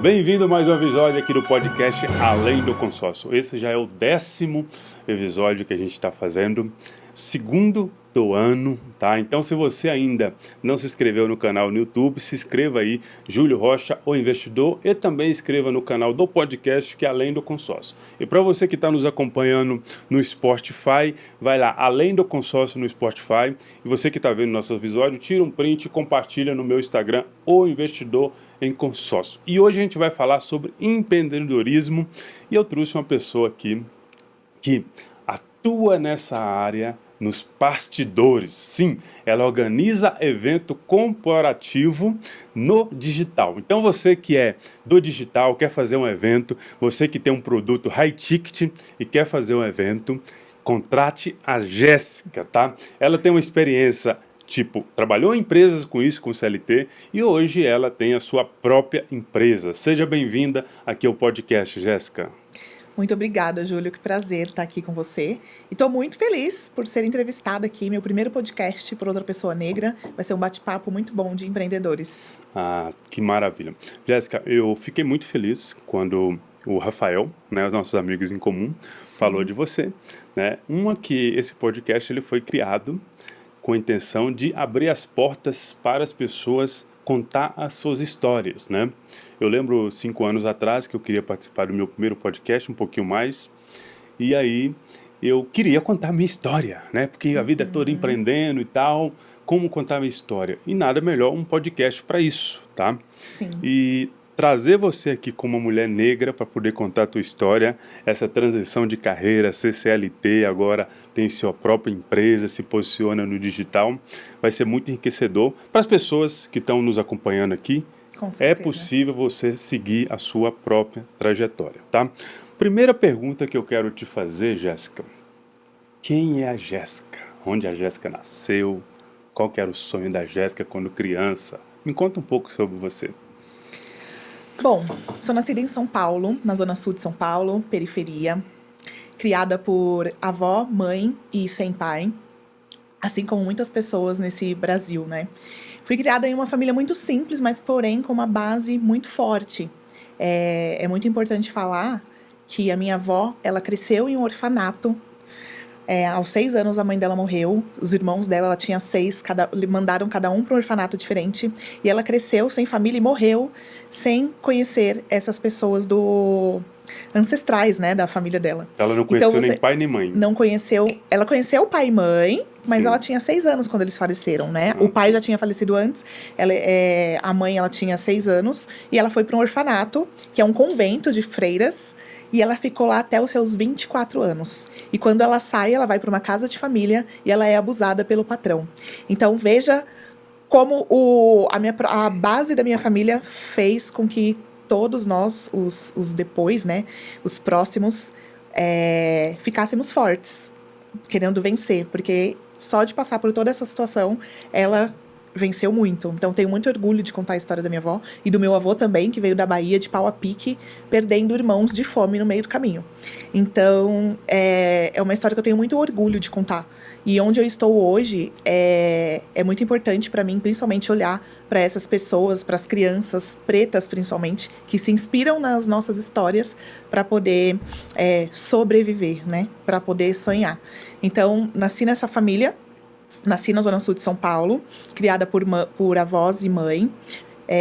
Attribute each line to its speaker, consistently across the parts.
Speaker 1: Bem-vindo a mais um episódio aqui do podcast Além do Consórcio. Esse já é o 10º episódio que a gente está fazendo, segundo do ano, tá? Então, se você ainda não se inscreveu no canal no YouTube, se inscreva aí, Júlio Rocha, o Investidor, e também inscreva no canal do podcast, que é Além do Consórcio. E para você que está nos acompanhando no Spotify, vai lá, Além do Consórcio no Spotify, e você que está vendo nosso episódio, tira um print e compartilha no meu Instagram, o Investidor em Consórcio. E hoje a gente vai falar sobre empreendedorismo, e eu trouxe uma pessoa aqui que atua nessa área, nos bastidores. Sim, ela organiza evento corporativo no digital. Então você que é do digital, quer fazer um evento, você que tem um produto high ticket e quer fazer um evento, contrate a Jéssica, tá? Ela tem uma experiência, trabalhou em empresas com isso, com CLT, e hoje ela tem a sua própria empresa. Seja bem-vinda aqui ao podcast, Jéssica.
Speaker 2: Muito obrigada, Júlio. Que prazer estar aqui com você. E estou muito feliz por ser entrevistada aqui, meu primeiro podcast por outra pessoa negra. Vai ser um bate-papo muito bom de empreendedores.
Speaker 1: Ah, que maravilha. Jéssica, eu fiquei muito feliz quando o Rafael, né, os nossos amigos em comum, falou de você, né? Que esse podcast ele foi criado com a intenção de abrir as portas para as pessoas contar as suas histórias, né? Eu lembro 5 anos atrás que eu queria participar do meu primeiro podcast, um pouquinho mais, e aí eu queria contar a minha história, né? Porque a vida é toda empreendendo e tal, como contar a minha história? E nada melhor um podcast para isso, tá?
Speaker 2: Sim.
Speaker 1: E trazer você aqui como uma mulher negra para poder contar a tua história, essa transição de carreira, ser CLT, agora tem sua própria empresa, se posiciona no digital, vai ser muito enriquecedor para as pessoas que estão nos acompanhando aqui.
Speaker 2: Com certeza.
Speaker 1: É possível você seguir a sua própria trajetória, tá? Primeira pergunta que eu quero te fazer, Jéssica. Quem é a Jéssica? Onde a Jéssica nasceu? Qual que era o sonho da Jéssica quando criança? Me conta um pouco sobre você.
Speaker 2: Bom, sou nascida em São Paulo, na zona sul de São Paulo, periferia. Criada por avó, mãe e sem pai. Assim como muitas pessoas nesse Brasil, né? Fui criada em uma família muito simples, mas porém com uma base muito forte. É muito importante falar que a minha avó, ela cresceu em um orfanato. Aos 6 anos a mãe dela morreu, os irmãos dela, ela tinha 6, mandaram cada um para um orfanato diferente, e ela cresceu sem família e morreu sem conhecer essas pessoas ancestrais, né, da família dela.
Speaker 1: Ela não conheceu nem pai nem mãe.
Speaker 2: Não conheceu, ela conheceu o pai e mãe, mas
Speaker 1: Sim.
Speaker 2: Ela tinha 6 anos quando eles faleceram, né?
Speaker 1: Nossa.
Speaker 2: O pai já tinha falecido antes, a mãe ela tinha 6 anos, e ela foi para um orfanato, que é um convento de freiras, e ela ficou lá até os seus 24 anos. E quando ela sai, ela vai para uma casa de família e ela é abusada pelo patrão. Então, veja como a base da minha família fez com que todos nós, os depois, né, os próximos, ficássemos fortes, querendo vencer. Porque só de passar por toda essa situação, ela venceu muito. Então, tenho muito orgulho de contar a história da minha avó e do meu avô também, que veio da Bahia de pau a pique, perdendo irmãos de fome no meio do caminho. Então, é uma história que eu tenho muito orgulho de contar. E onde eu estou hoje é muito importante para mim, principalmente olhar para essas pessoas, para as crianças pretas principalmente, que se inspiram nas nossas histórias para poder sobreviver, né? Para poder sonhar. Então, nasci nessa família. Nasci na zona sul de São Paulo, criada por avós e mãe.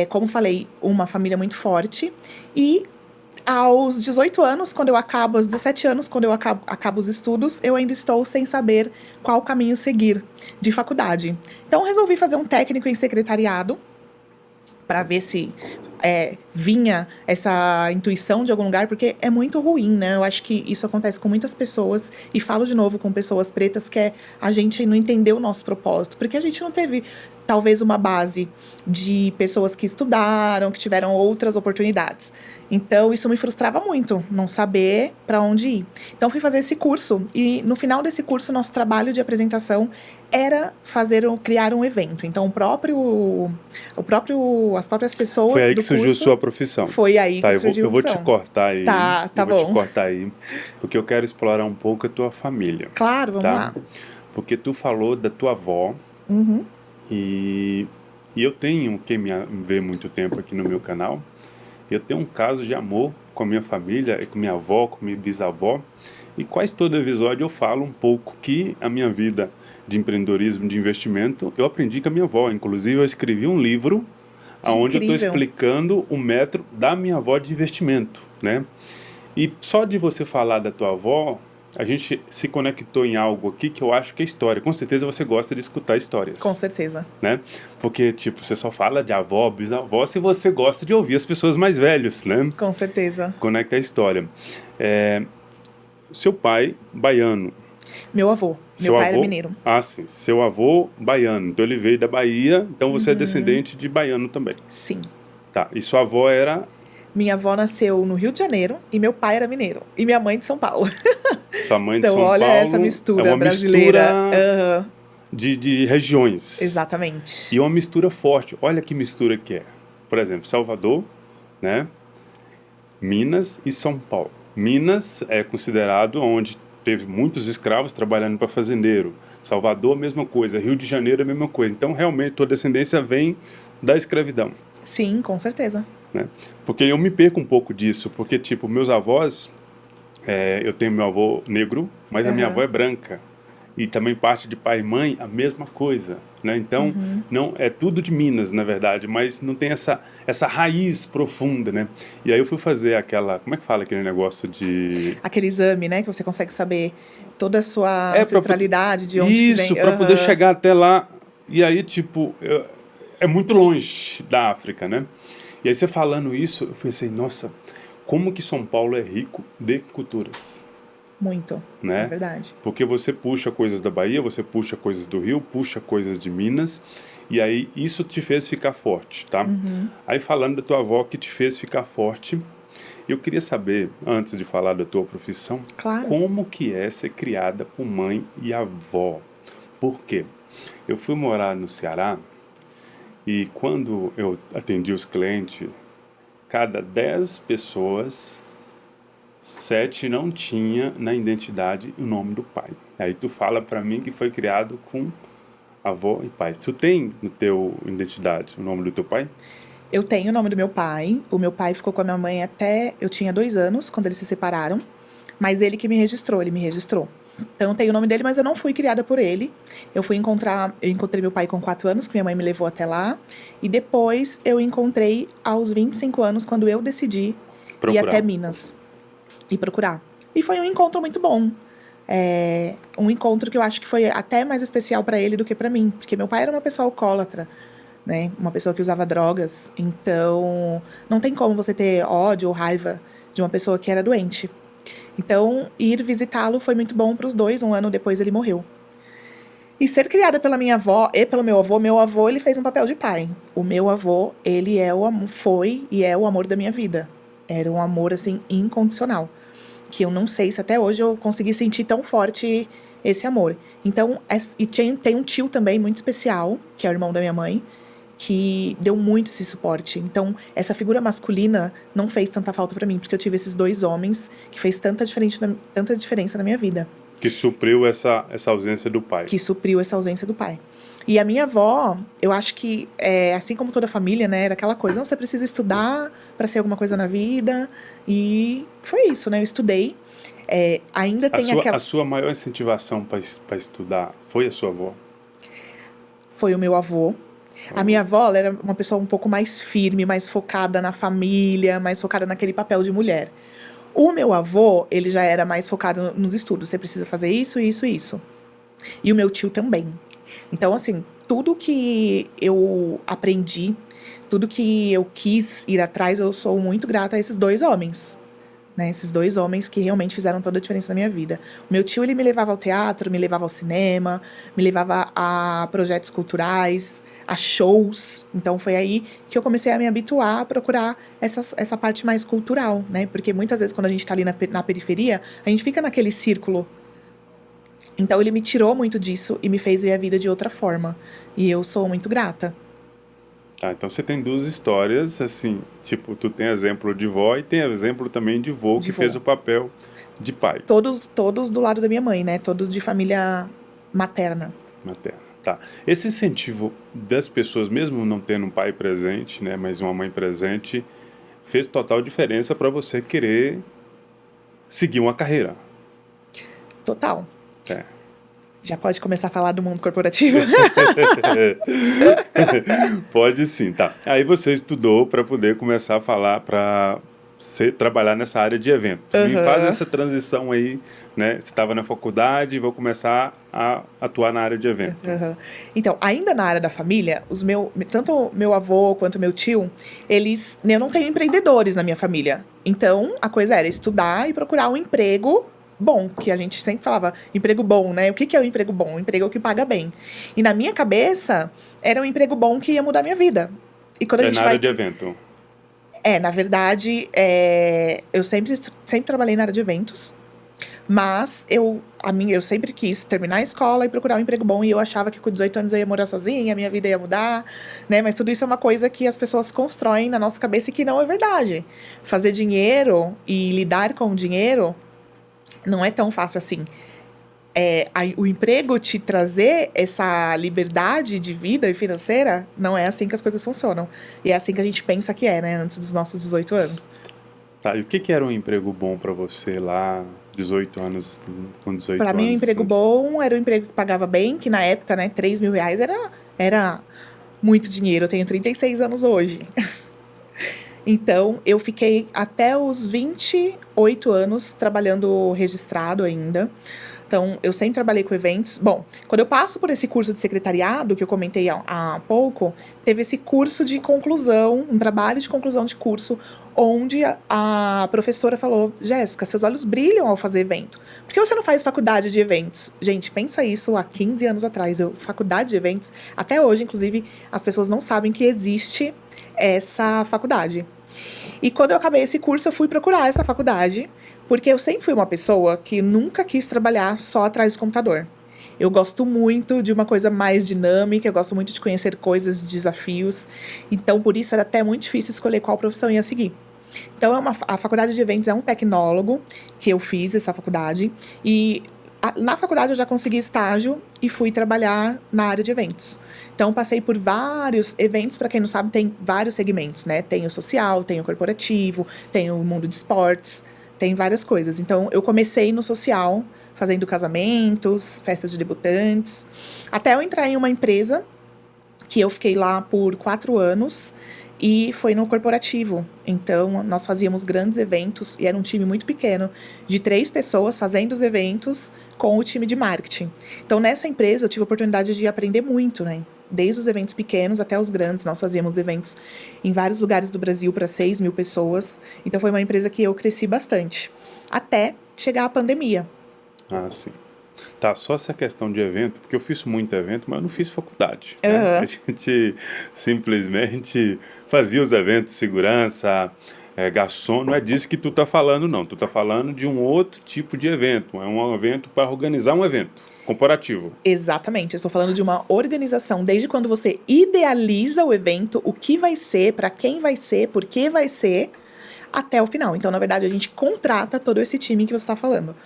Speaker 2: Como falei, uma família muito forte. E aos 18 anos, aos 17 anos, quando eu acabo os estudos, eu ainda estou sem saber qual caminho seguir de faculdade. Então, resolvi fazer um técnico em secretariado, para ver se vinha essa intuição de algum lugar, porque é muito ruim, né? Eu acho que isso acontece com muitas pessoas, e falo de novo com pessoas pretas, que a gente não entendeu o nosso propósito, porque a gente não teve, talvez, uma base de pessoas que estudaram, que tiveram outras oportunidades. Então, isso me frustrava muito, não saber para onde ir. Então, fui fazer esse curso, e no final desse curso, nosso trabalho de apresentação era criar um evento. Então, as próprias pessoas
Speaker 1: Foi aí
Speaker 2: do
Speaker 1: que surgiu
Speaker 2: curso,
Speaker 1: sua profissão.
Speaker 2: Foi aí que surgiu
Speaker 1: eu vou te cortar aí.
Speaker 2: Tá
Speaker 1: eu vou
Speaker 2: bom.
Speaker 1: te cortar aí, porque eu quero explorar um pouco a tua família.
Speaker 2: Claro, vamos lá.
Speaker 1: Porque tu falou da tua avó, e eu tenho, quem me vê muito tempo aqui no meu canal, Eu tenho um caso de amor com a minha família, com minha avó, com minha bisavó, e quase todo episódio eu falo um pouco que a minha vida de empreendedorismo, de investimento, eu aprendi com a minha avó. Inclusive, eu escrevi um livro
Speaker 2: Que
Speaker 1: onde eu estou
Speaker 2: incrível.
Speaker 1: explicando o método da minha avó de investimento, né? E só de você falar da tua avó, a gente se conectou em algo aqui que eu acho que é história. Com certeza você gosta de escutar histórias,
Speaker 2: Com certeza.
Speaker 1: né? Porque, tipo, você só fala de avó, bisavó, se você gosta de ouvir as pessoas mais velhas, né?
Speaker 2: Com certeza.
Speaker 1: Conecta a história. Seu pai, baiano.
Speaker 2: Meu avô.
Speaker 1: Seu
Speaker 2: Meu pai
Speaker 1: avô,
Speaker 2: era mineiro.
Speaker 1: Ah, sim. Seu avô, baiano. Então ele veio da Bahia, então você é descendente de baiano também.
Speaker 2: Sim.
Speaker 1: Tá. E sua avó era...
Speaker 2: Minha avó nasceu no Rio de Janeiro e meu pai era mineiro. E minha mãe de São Paulo.
Speaker 1: Sua mãe de
Speaker 2: Então,
Speaker 1: São
Speaker 2: olha
Speaker 1: Paulo.
Speaker 2: essa mistura
Speaker 1: É uma
Speaker 2: brasileira.
Speaker 1: mistura
Speaker 2: Aham.
Speaker 1: de regiões.
Speaker 2: Exatamente.
Speaker 1: E uma mistura forte. Olha que mistura que é. Por exemplo, Salvador, né? Minas e São Paulo. Minas é considerado onde teve muitos escravos trabalhando para fazendeiro. Salvador, a mesma coisa. Rio de Janeiro, a mesma coisa. Então, realmente, tua descendência vem da escravidão,
Speaker 2: Sim, com certeza.
Speaker 1: né? Porque eu me perco um pouco disso. Porque, tipo, meus avós... eu tenho meu avô negro, mas a minha
Speaker 2: Aham.
Speaker 1: avó é branca. E também parte de pai e mãe, a mesma coisa, né? Então, não é tudo de Minas, na verdade, mas não tem essa raiz profunda, né? E aí eu fui fazer aquela... Como é que fala aquele negócio de...
Speaker 2: Aquele exame, né? Que você consegue saber toda a sua
Speaker 1: pra
Speaker 2: ancestralidade, de onde que
Speaker 1: Isso,
Speaker 2: vem.
Speaker 1: para poder
Speaker 2: Aham.
Speaker 1: chegar até lá. E aí, tipo, é muito longe da África, né? E aí você falando isso, eu pensei, nossa, como que São Paulo é rico de culturas,
Speaker 2: Muito.
Speaker 1: né?
Speaker 2: É verdade.
Speaker 1: Porque você puxa coisas da Bahia, você puxa coisas do Rio, puxa coisas de Minas, e aí isso te fez ficar forte, tá? Aí falando da tua avó que te fez ficar forte, eu queria saber, antes de falar da tua profissão,
Speaker 2: Claro.
Speaker 1: como que é ser criada por mãe e avó? Por quê? Eu fui morar no Ceará e quando eu atendi os clientes, cada 10 pessoas, 7 não tinha na identidade o nome do pai. Aí tu fala pra mim que foi criado com avó e pai. Tu tem no teu identidade o nome do teu pai?
Speaker 2: Eu tenho o nome do meu pai. O meu pai ficou com a minha mãe até eu tinha 2 anos, quando eles se separaram. Mas ele que me registrou, ele me registrou. Então eu tenho o nome dele, mas eu não fui criada por ele. Eu encontrei meu pai com 4 anos, que minha mãe me levou até lá. E depois eu encontrei aos 25 anos, quando eu decidi ir até Minas e procurar. E foi um encontro muito bom. Um encontro que eu acho que foi até mais especial para ele do que para mim. Porque meu pai era uma pessoa alcoólatra, né? Uma pessoa que usava drogas. Então, não tem como você ter ódio ou raiva de uma pessoa que era doente. Então, ir visitá-lo foi muito bom para os dois. 1 ano depois ele morreu. E ser criada pela minha avó e pelo meu avô, ele fez um papel de pai. O meu avô, ele foi e é o amor da minha vida. Era um amor, assim, incondicional. Que eu não sei se até hoje eu consegui sentir tão forte esse amor. Então, tem um tio também muito especial, que é o irmão da minha mãe, que deu muito esse suporte. Então, essa figura masculina não fez tanta falta pra mim, porque eu tive esses 2 homens que fez tanta diferença na minha vida.
Speaker 1: Que supriu essa ausência do pai.
Speaker 2: Que supriu essa ausência do pai. E a minha avó, eu acho que, assim como toda a família, né, era aquela coisa, não, você precisa estudar pra ser alguma coisa na vida. E foi isso, né, eu estudei. Ainda tem
Speaker 1: A sua maior incentivação para estudar foi a sua avó?
Speaker 2: Foi o meu avô. A minha avó, ela era uma pessoa um pouco mais firme, mais focada na família, mais focada naquele papel de mulher. O meu avô, ele já era mais focado nos estudos. Você precisa fazer isso, isso e isso. E o meu tio também. Então, assim, tudo que eu aprendi, tudo que eu quis ir atrás, eu sou muito grata a esses 2 homens. Né? Esses 2 homens que realmente fizeram toda a diferença na minha vida. O meu tio, ele me levava ao teatro, me levava ao cinema, me levava a projetos culturais, a shows. Então, foi aí que eu comecei a me habituar a procurar essa parte mais cultural, né? Porque muitas vezes, quando a gente tá ali na periferia, a gente fica naquele círculo. Então, ele me tirou muito disso e me fez ver a vida de outra forma. E eu sou muito grata.
Speaker 1: Então você tem 2 histórias, assim, tipo, tu tem exemplo de vó e tem exemplo também de vô que fez o papel de pai.
Speaker 2: Todos do lado da minha mãe, né? Todos de família materna.
Speaker 1: Materna, tá. Esse incentivo das pessoas, mesmo não tendo um pai presente, né, mas uma mãe presente, fez total diferença para você querer seguir uma carreira.
Speaker 2: Total.
Speaker 1: É.
Speaker 2: Já pode começar a falar do mundo corporativo?
Speaker 1: Pode sim, tá. Aí você estudou para poder começar a falar, para trabalhar nessa área de evento. Me faz essa transição aí, né? Você estava na faculdade e vou começar a atuar na área de evento.
Speaker 2: Então, ainda na área da família, tanto meu avô quanto meu tio, eu não tenho empreendedores na minha família. Então, a coisa era estudar e procurar um emprego bom, que a gente sempre falava, emprego bom, né? O que é o emprego bom? O emprego que paga bem. E na minha cabeça, era um emprego bom que ia mudar minha vida. E quando a gente
Speaker 1: na área de evento?
Speaker 2: Na verdade, eu sempre trabalhei na área de eventos, mas eu sempre quis terminar a escola e procurar um emprego bom, e eu achava que com 18 anos eu ia morar sozinha, a minha vida ia mudar, né? Mas tudo isso é uma coisa que as pessoas constroem na nossa cabeça e que não é verdade. Fazer dinheiro e lidar com o dinheiro não é tão fácil assim. O emprego te trazer essa liberdade de vida e financeira, não é assim que as coisas funcionam. E é assim que a gente pensa que é, né? Antes dos nossos 18 anos.
Speaker 1: Tá, e o que era um emprego bom para você lá, 18 anos, com 18 anos?
Speaker 2: Para mim, um emprego bom era um emprego que pagava bem, que na época, né, 3 mil reais era muito dinheiro. Eu tenho 36 anos hoje. Então, eu fiquei até os 28 anos trabalhando registrado ainda. Então, eu sempre trabalhei com eventos. Bom, quando eu passo por esse curso de secretariado, que eu comentei há pouco, teve esse curso de conclusão, um trabalho de conclusão de curso, onde a professora falou: Jéssica, seus olhos brilham ao fazer evento. Por que você não faz faculdade de eventos? Gente, pensa isso há 15 anos atrás. Faculdade de eventos, até hoje, inclusive, as pessoas não sabem que existe essa faculdade. E quando eu acabei esse curso, eu fui procurar essa faculdade, porque eu sempre fui uma pessoa que nunca quis trabalhar só atrás do computador. Eu gosto muito de uma coisa mais dinâmica, eu gosto muito de conhecer coisas, desafios. Então, por isso, era até muito difícil escolher qual profissão ia seguir. Então, a faculdade de eventos é um tecnólogo, que eu fiz essa faculdade. E na faculdade eu já consegui estágio e fui trabalhar na área de eventos. Então, passei por vários eventos. Para quem não sabe, tem vários segmentos, né? Tem o social, tem o corporativo, tem o mundo de esportes, tem várias coisas. Então, eu comecei no social, fazendo casamentos, festas de debutantes, até eu entrar em uma empresa, que eu fiquei lá por 4 anos, e foi no corporativo. Então, nós fazíamos grandes eventos, e era um time muito pequeno, de 3 pessoas fazendo os eventos com o time de marketing. Então, nessa empresa, eu tive a oportunidade de aprender muito, né? Desde os eventos pequenos até os grandes. Nós fazíamos eventos em vários lugares do Brasil para 6 mil pessoas. Então, foi uma empresa que eu cresci bastante. Até chegar a pandemia.
Speaker 1: Ah, sim. Tá, só essa questão de evento, porque eu fiz muito evento, mas eu não fiz faculdade. Né? A gente simplesmente fazia os eventos, segurança, garçom, não é disso que tu tá falando, não. Tu tá falando de um outro tipo de evento. É um evento para organizar um evento corporativo.
Speaker 2: Exatamente. Eu estou falando de uma organização, desde quando você idealiza o evento, o que vai ser, para quem vai ser, por que vai ser, até o final. Então, na verdade, a gente contrata todo esse time que você está falando.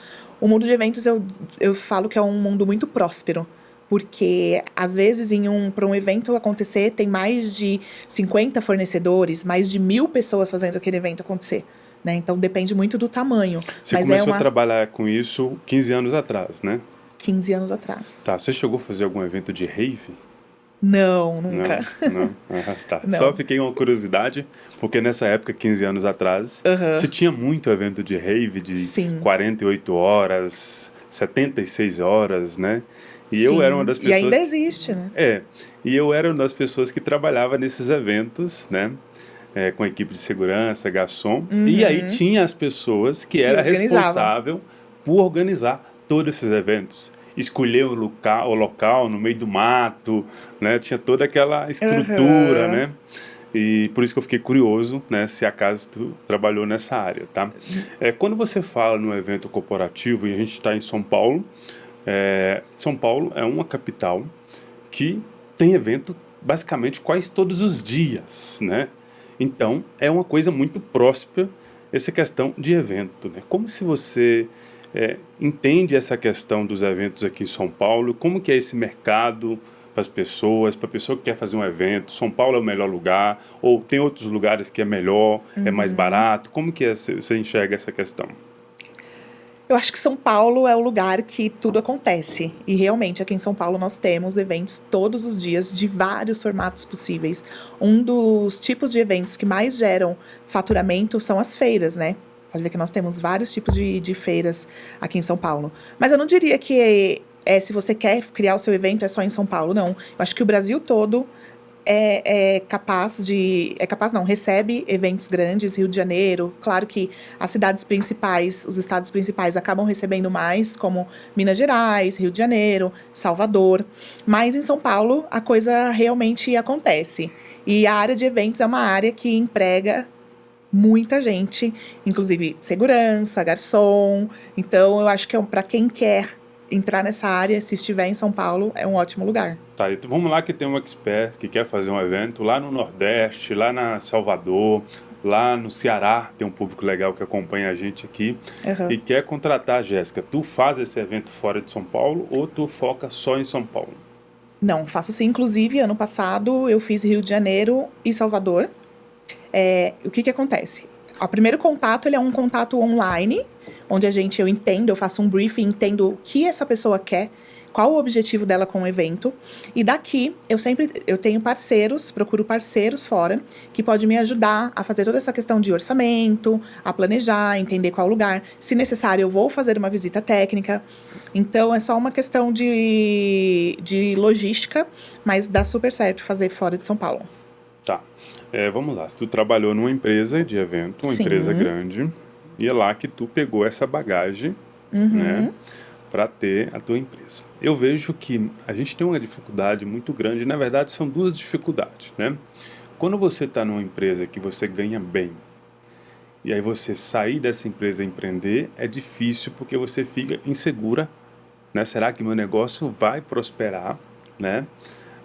Speaker 2: O mundo de eventos, eu falo que é um mundo muito próspero, porque, às vezes, para um evento acontecer, tem mais de 50 fornecedores, mais de 1.000 pessoas fazendo aquele evento acontecer, né? Então, depende muito do tamanho.
Speaker 1: Você começou a trabalhar com isso 15 anos atrás, né?
Speaker 2: 15 anos atrás.
Speaker 1: Tá, você chegou a fazer algum evento de rave?
Speaker 2: Não, nunca.
Speaker 1: Não. Tá.
Speaker 2: Não.
Speaker 1: Só fiquei com uma curiosidade, porque nessa época, 15 anos atrás, você tinha muito evento de rave de
Speaker 2: Sim.
Speaker 1: 48 horas, 76 horas, né? E
Speaker 2: Sim.
Speaker 1: eu era uma das pessoas...
Speaker 2: E ainda existe, né?
Speaker 1: E eu era uma das pessoas que trabalhava nesses eventos, né? Com equipe de segurança, garçom. E aí tinha as pessoas que eram responsável por organizar todos esses eventos. Escolher o local no meio do mato, né? Tinha toda aquela estrutura, né? E por isso que eu fiquei curioso, né? Se acaso tu trabalhou nessa área, tá? Quando você fala num evento corporativo, e a gente está em São Paulo, São Paulo é uma capital que tem evento basicamente quase todos os dias, né? Então, é uma coisa muito próspera essa questão de evento, né? Como se você... entende essa questão dos eventos aqui em São Paulo, como que é esse mercado para as pessoas, para a pessoa que quer fazer um evento? São Paulo é o melhor lugar? Ou tem outros lugares que é melhor, é mais barato? Como que você enxerga essa questão?
Speaker 2: Eu acho que São Paulo é o lugar que tudo acontece. E realmente, aqui em São Paulo, nós temos eventos todos os dias, de vários formatos possíveis. Um dos tipos de eventos que mais geram faturamento são as feiras, né? Pode ver que nós temos vários tipos de feiras aqui em São Paulo. Mas eu não diria que se você quer criar o seu evento, é só em São Paulo, não. Eu acho que o Brasil todo recebe eventos grandes. Rio de Janeiro, claro que as cidades principais, os estados principais acabam recebendo mais, como Minas Gerais, Rio de Janeiro, Salvador, mas em São Paulo a coisa realmente acontece, e a área de eventos é uma área que emprega muita gente, inclusive segurança, garçom. Então eu acho que para quem quer entrar nessa área, se estiver em São Paulo, é um ótimo lugar.
Speaker 1: Tá, então vamos lá, que tem um expert que quer fazer um evento lá no Nordeste, lá na Salvador, lá no Ceará, tem um público legal que acompanha a gente aqui, e quer contratar a Jéssica. Tu faz esse evento fora de São Paulo ou tu foca só em São Paulo?
Speaker 2: Não, faço sim. Inclusive, ano passado eu fiz Rio de Janeiro e Salvador. O que acontece? O primeiro contato, ele é um contato online, onde eu entendo, eu faço um briefing, entendo o que essa pessoa quer, qual o objetivo dela com o evento. E daqui, eu tenho parceiros, procuro parceiros fora, que podem me ajudar a fazer toda essa questão de orçamento, a planejar, entender qual lugar. Se necessário, eu vou fazer uma visita técnica. Então, é só uma questão de logística, mas dá super certo fazer fora de São Paulo.
Speaker 1: Tá. Vamos lá. Tu trabalhou numa empresa de evento, uma empresa grande, e é lá que tu pegou essa bagagem, né, para ter a tua empresa. Eu vejo que a gente tem uma dificuldade muito grande. Na verdade, são duas dificuldades, né? Quando você está numa empresa que você ganha bem, e aí você sair dessa empresa e empreender, é difícil porque você fica insegura, né? Será que meu negócio vai prosperar, né?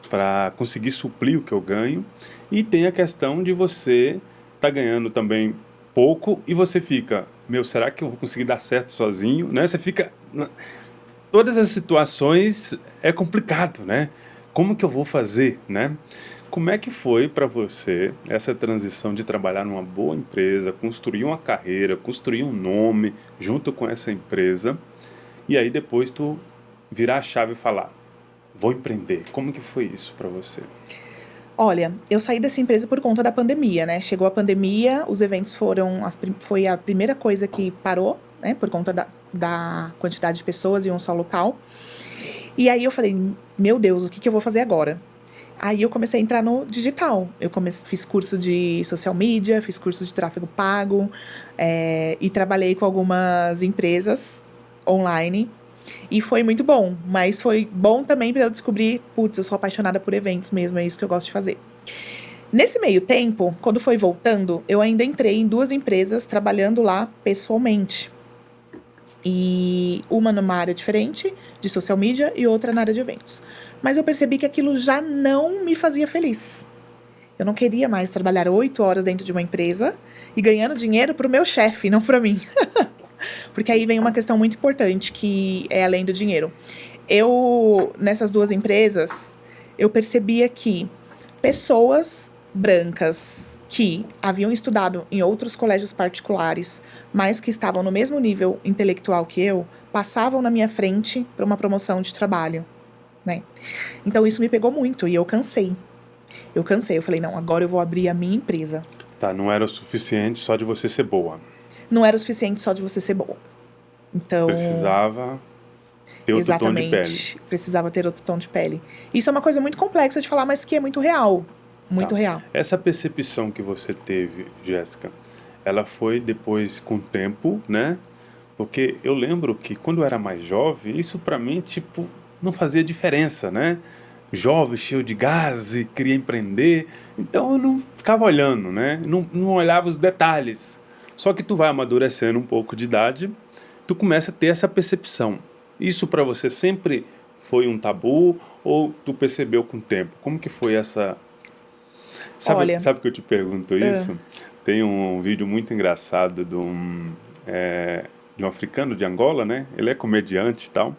Speaker 1: Para conseguir suprir o que eu ganho. E tem a questão de você tá ganhando também pouco e você fica, será que eu vou conseguir dar certo sozinho, né? Você fica, todas as situações é complicado, né? Como que eu vou fazer, né? Como é que foi para você essa transição de trabalhar numa boa empresa, construir uma carreira, construir um nome junto com essa empresa, e aí depois tu virar a chave e falar, vou empreender. Como que foi isso para você?
Speaker 2: Olha, eu saí dessa empresa por conta da pandemia, né? Chegou a pandemia, os eventos foi a primeira coisa que parou, né? Por conta da quantidade de pessoas em um só local. E aí eu falei, meu Deus, o que eu vou fazer agora? Aí eu comecei a entrar no digital. Fiz curso de social media, fiz curso de tráfego pago, e trabalhei com algumas empresas online. E foi muito bom, mas foi bom também para eu descobrir, putz, eu sou apaixonada por eventos mesmo, é isso que eu gosto de fazer. Nesse meio tempo, quando foi voltando, eu ainda entrei em 2 empresas trabalhando lá pessoalmente. E uma numa área diferente, de social media, e outra na área de eventos. Mas eu percebi que aquilo já não me fazia feliz. Eu não queria mais trabalhar 8 horas dentro de uma empresa e ganhando dinheiro para o meu chefe, não para mim. Porque aí vem uma questão muito importante, que é além do dinheiro. Nessas 2 empresas, eu percebia que pessoas brancas que haviam estudado em outros colégios particulares, mas que estavam no mesmo nível intelectual que eu, passavam na minha frente para uma promoção de trabalho, né? Então isso me pegou muito e eu cansei. Eu falei, não, agora eu vou abrir a minha empresa.
Speaker 1: Tá, não era o suficiente só de você ser boa.
Speaker 2: Não era o suficiente só de você ser boa. Então...
Speaker 1: precisava ter outro tom de pele.
Speaker 2: Precisava ter outro tom de pele. Isso é uma coisa muito complexa de falar, mas que é muito real. Muito real.
Speaker 1: Essa percepção que você teve, Jéssica, ela foi depois com o tempo, né? Porque eu lembro que quando eu era mais jovem, isso pra mim, tipo, não fazia diferença, né? Jovem, cheio de gás, e queria empreender. Então eu não ficava olhando, né? Não olhava os detalhes. Só que tu vai amadurecendo um pouco de idade, tu começa a ter essa percepção. Isso para você sempre foi um tabu ou tu percebeu com o tempo? Como que foi essa... Sabe que eu te pergunto isso? Tem um vídeo muito engraçado de um africano de Angola, né? Ele é comediante e tal.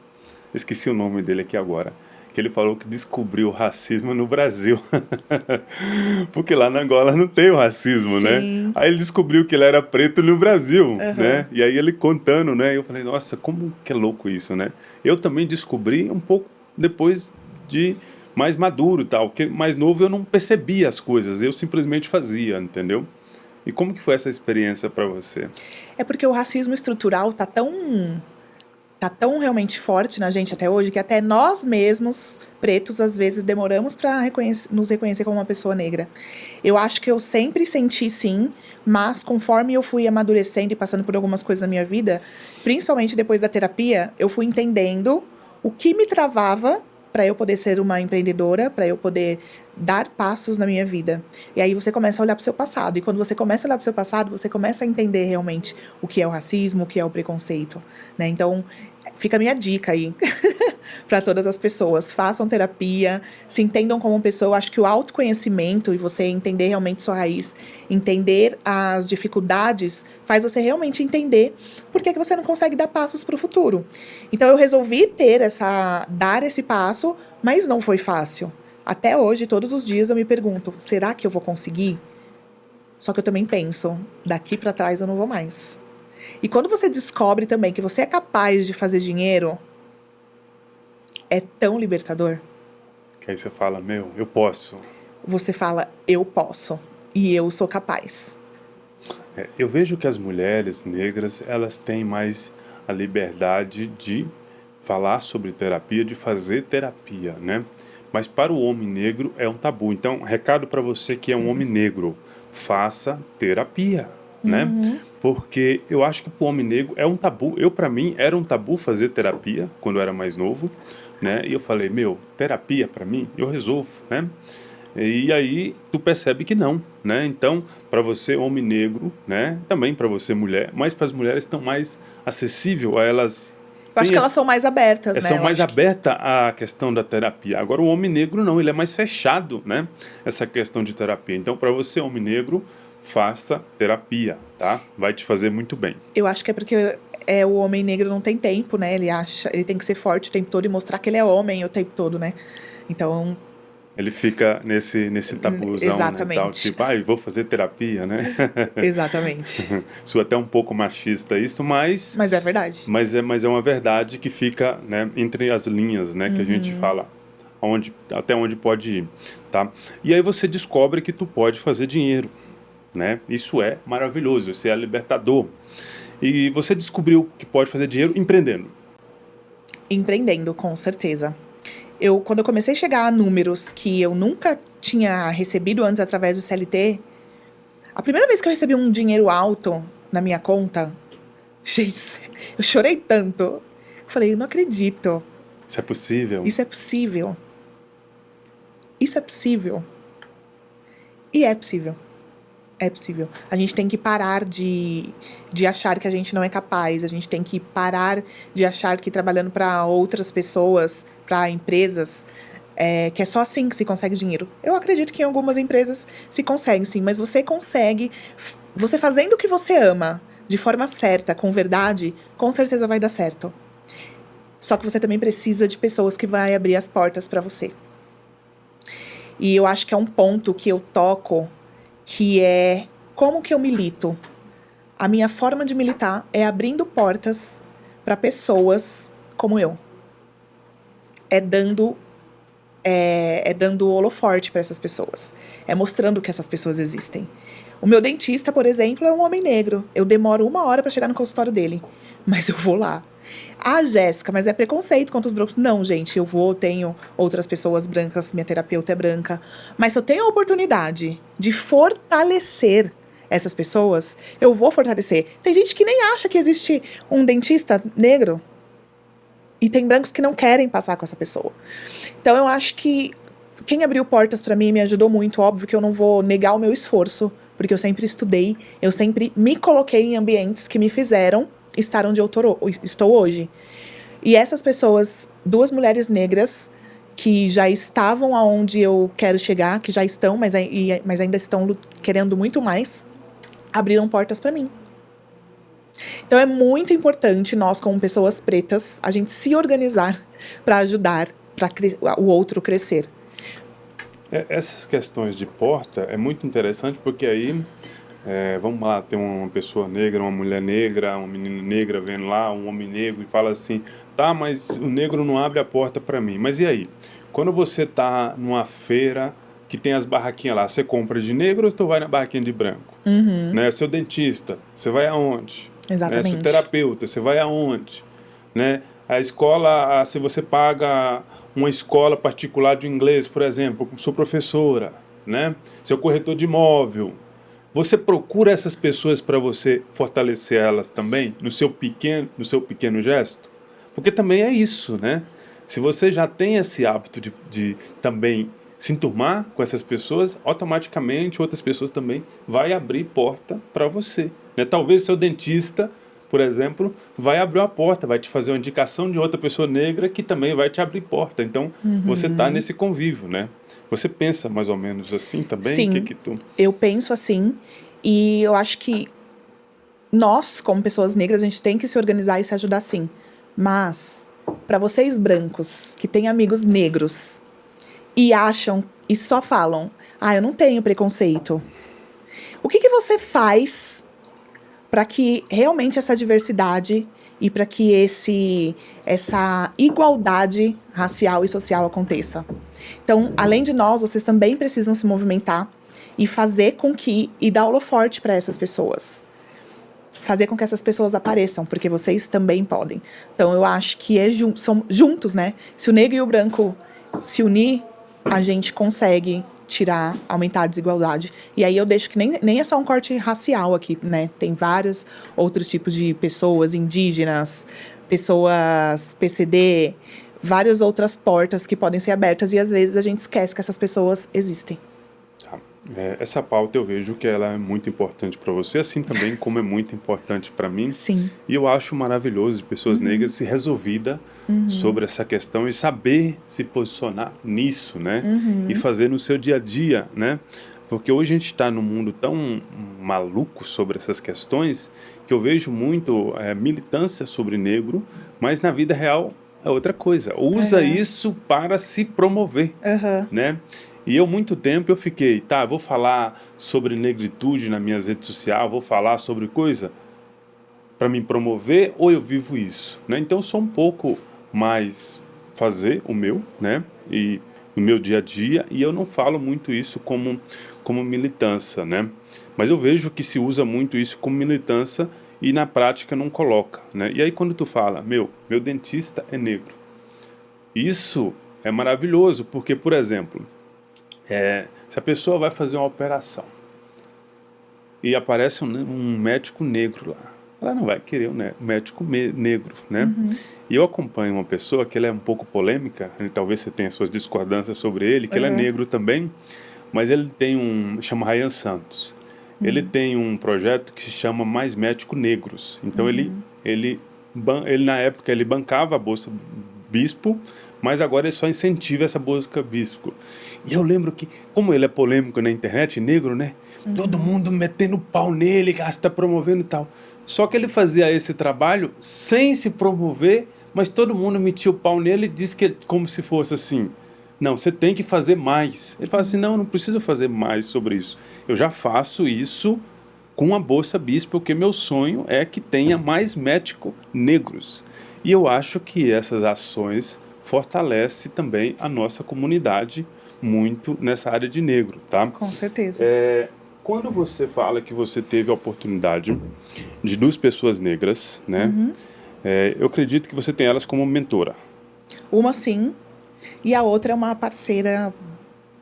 Speaker 1: Esqueci o nome dele aqui agora. que ele falou que descobriu o racismo no Brasil. Porque lá na Angola não tem o racismo, né?
Speaker 2: Sim.
Speaker 1: Aí ele descobriu que ele era preto no Brasil,
Speaker 2: Uhum.
Speaker 1: né? E aí ele contando, né? Eu falei, nossa, como que é louco isso, né? Eu também descobri um pouco depois de mais maduro e tal. Porque mais novo eu não percebia as coisas, eu simplesmente fazia, entendeu? E como que foi essa experiência para você?
Speaker 2: É porque o racismo estrutural tá tão realmente forte na gente até hoje que até nós mesmos, pretos, às vezes demoramos para nos reconhecer como uma pessoa negra. Eu acho que eu sempre senti sim, mas conforme eu fui amadurecendo e passando por algumas coisas na minha vida, principalmente depois da terapia, eu fui entendendo o que me travava para eu poder ser uma empreendedora, para eu poder dar passos na minha vida. E aí você começa a olhar para o seu passado. E quando você começa a olhar para o seu passado, você começa a entender realmente o que é o racismo, o que é o preconceito, né? Então, fica a minha dica aí para todas as pessoas. Façam terapia, se entendam como pessoa. Acho que o autoconhecimento e você entender realmente sua raiz, entender as dificuldades, faz você realmente entender por que você não consegue dar passos para o futuro. Então eu resolvi dar esse passo, mas não foi fácil. Até hoje, todos os dias eu me pergunto, será que eu vou conseguir? Só que eu também penso, daqui para trás eu não vou mais. E quando você descobre também que você é capaz de fazer dinheiro, é tão libertador.
Speaker 1: Que aí você fala, meu, eu posso.
Speaker 2: Você fala, eu posso. E eu sou capaz.
Speaker 1: Eu vejo que as mulheres negras, elas têm mais a liberdade de falar sobre terapia, de fazer terapia, né? Mas para o homem negro é um tabu. Então, recado para você que é um homem negro, faça terapia, né? Porque eu acho que para o homem negro é um tabu. Para mim, era um tabu fazer terapia quando eu era mais novo, né? E eu falei, meu, terapia para mim, eu resolvo, né? E aí tu percebe que não, né? Então, para você homem negro, né? Também para você mulher, mas para as mulheres estão mais acessível a elas.
Speaker 2: Eu acho que elas são mais abertas, né?
Speaker 1: São mais abertas à questão da terapia. Agora o homem negro não, ele é mais fechado, né? Essa questão de terapia. Então, para você homem negro, faça terapia, tá? Vai te fazer muito bem.
Speaker 2: Eu acho que é porque o homem negro não tem tempo, né? Ele tem que ser forte o tempo todo e mostrar que ele é homem o tempo todo, né? Então,
Speaker 1: ele fica nesse tabuzão,
Speaker 2: exatamente.
Speaker 1: Né, tal, tipo, vou fazer terapia, né?
Speaker 2: Exatamente.
Speaker 1: Isso é até um pouco machista, isso, mas
Speaker 2: é verdade.
Speaker 1: Mas é uma verdade que fica, né, entre as linhas, né, que a gente fala, até onde pode ir, tá? E aí você descobre que tu pode fazer dinheiro, né? Isso é maravilhoso, isso é libertador. E você descobriu que pode fazer dinheiro empreendendo.
Speaker 2: Empreendendo, com certeza. Quando eu comecei a chegar a números que eu nunca tinha recebido antes através do CLT, a primeira vez que eu recebi um dinheiro alto na minha conta, gente, eu chorei tanto. Eu falei, eu não acredito.
Speaker 1: Isso é possível?
Speaker 2: Isso é possível. Isso é possível. E é possível. É possível. A gente tem que parar de achar que a gente não é capaz. A gente tem que parar de achar que trabalhando para outras pessoas, para empresas, que é só assim que se consegue dinheiro. Eu acredito que em algumas empresas se consegue, sim. Mas você consegue, você fazendo o que você ama, de forma certa, com verdade, com certeza vai dar certo. Só que você também precisa de pessoas que vão abrir as portas para você. E eu acho que é um ponto que eu toco, que é como que eu milito. A minha forma de militar é abrindo portas para pessoas como eu. É dando holoforte para essas pessoas. É mostrando que essas pessoas existem. O meu dentista, por exemplo, é um homem negro. Eu demoro 1 hora para chegar no consultório dele. Mas eu vou lá. Jéssica, mas é preconceito contra os brancos. Não, gente, tenho outras pessoas brancas, minha terapeuta é branca. Mas se eu tenho a oportunidade de fortalecer essas pessoas, eu vou fortalecer. Tem gente que nem acha que existe um dentista negro. E tem brancos que não querem passar com essa pessoa. Então eu acho que quem abriu portas para mim me ajudou muito. Óbvio que eu não vou negar o meu esforço, porque eu sempre estudei, eu sempre me coloquei em ambientes que me fizeram estar onde eu estou hoje. E essas pessoas, 2 mulheres negras, que já estavam aonde eu quero chegar, que já estão, mas ainda estão querendo muito mais, abriram portas para mim. Então é muito importante nós, como pessoas pretas, a gente se organizar para ajudar para o outro crescer.
Speaker 1: Essas questões de porta é muito interessante porque aí, vamos lá, tem uma pessoa negra, uma mulher negra, uma menina negra vendo lá, um homem negro e fala assim, tá, mas o negro não abre a porta para mim. Mas e aí? Quando você tá numa feira que tem as barraquinhas lá, você compra de negro ou você vai na barraquinha de branco? Né? Seu dentista, você vai aonde?
Speaker 2: Exatamente.
Speaker 1: Né? Seu terapeuta, você vai aonde? Né? A escola, se você paga uma escola particular de inglês, por exemplo, com sua professora, né? Seu corretor de imóvel, você procura essas pessoas para você fortalecer elas também no seu pequeno gesto? Porque também é isso, né? Se você já tem esse hábito de também se enturmar com essas pessoas, automaticamente outras pessoas também vai abrir porta para você, né? Talvez seu dentista, por exemplo, vai abrir uma porta, vai te fazer uma indicação de outra pessoa negra que também vai te abrir porta. Então, você está nesse convívio, né? Você pensa mais ou menos assim também?
Speaker 2: Sim, eu penso assim, e eu acho que nós, como pessoas negras, a gente tem que se organizar e se ajudar sim. Mas, para vocês brancos, que têm amigos negros, e acham, e só falam, eu não tenho preconceito. O que você faz para que realmente essa diversidade e para que essa igualdade racial e social aconteça? Então, além de nós, vocês também precisam se movimentar e fazer com que, e dar holoforte para essas pessoas. Fazer com que essas pessoas apareçam, porque vocês também podem. Então, eu acho que são juntos, né? Se o negro e o branco se unir, a gente consegue aumentar a desigualdade. E aí eu deixo que nem é só um corte racial aqui, né? Tem vários outros tipos de pessoas, indígenas, pessoas PCD, várias outras portas que podem ser abertas e às vezes a gente esquece que essas pessoas existem.
Speaker 1: Essa pauta eu vejo que ela é muito importante para você, assim também como é muito importante para mim.
Speaker 2: Sim.
Speaker 1: E eu acho maravilhoso de pessoas negras se resolvida sobre essa questão e saber se posicionar nisso, né? E fazer no seu dia a dia, né? Porque hoje a gente está num mundo tão maluco sobre essas questões que eu vejo muito militância sobre negro, mas na vida real é outra coisa. Usa isso para se promover, né? E eu, muito tempo, eu fiquei, vou falar sobre negritude nas minhas redes sociais, vou falar sobre coisa para me promover ou eu vivo isso, né? Então, eu sou um pouco mais fazer o meu, né? E no meu dia a dia, e eu não falo muito isso como militância, né? Mas eu vejo que se usa muito isso como militância e na prática não coloca, né? E aí quando tu fala, meu dentista é negro, isso é maravilhoso, porque, por exemplo, se a pessoa vai fazer uma operação e aparece um médico negro lá, ela não vai querer um médico negro, né? E eu acompanho uma pessoa que ela é um pouco polêmica, talvez você tenha suas discordâncias sobre ele, que ele é negro também, mas ele tem chama Ryan Santos. Ele tem um projeto que se chama Mais Médicos Negros. Então ele na época ele bancava a Bolsa Bispo, mas agora ele só incentiva essa Bolsa Bispo. E eu lembro que, como ele é polêmico na internet, negro, né? Todo mundo metendo pau nele, que está promovendo e tal. Só que ele fazia esse trabalho sem se promover, mas todo mundo metia o pau nele e disse que como se fosse assim, não, você tem que fazer mais. Ele fala assim, não preciso fazer mais sobre isso. Eu já faço isso com a Bolsa Bispo, porque meu sonho é que tenha mais médicos negros. E eu acho que essas ações fortalecem também a nossa comunidade muito nessa área de negro, tá?
Speaker 2: Com certeza.
Speaker 1: Quando você fala que você teve a oportunidade de 2 pessoas negras, né? Eu acredito que você tem elas como mentora.
Speaker 2: Uma sim, e a outra é uma parceira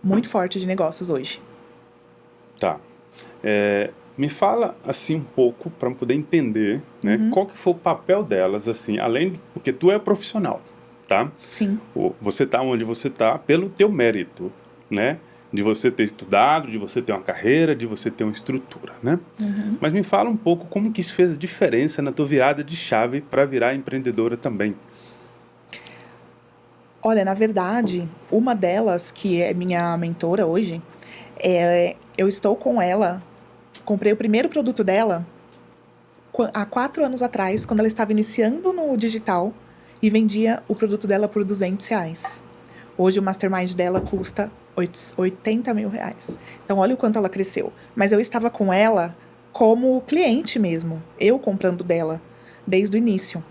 Speaker 2: muito forte de negócios hoje.
Speaker 1: Tá. Me fala assim um pouco para poder entender, né? Qual que foi o papel delas, assim, porque tu é profissional, tá?
Speaker 2: Sim.
Speaker 1: Você tá onde você tá pelo teu mérito, né? De você ter estudado, de você ter uma carreira, de você ter uma estrutura, né? Mas me fala um pouco como que isso fez a diferença na tua virada de chave para virar empreendedora também.
Speaker 2: Olha, na verdade, uma delas, que é minha mentora hoje, eu estou com ela, comprei o primeiro produto dela há 4 anos atrás, quando ela estava iniciando no digital e vendia o produto dela por R$200. Hoje o Mastermind dela custa R$80 mil. Então olha o quanto ela cresceu. Mas eu estava com ela como cliente mesmo, eu comprando dela desde o início.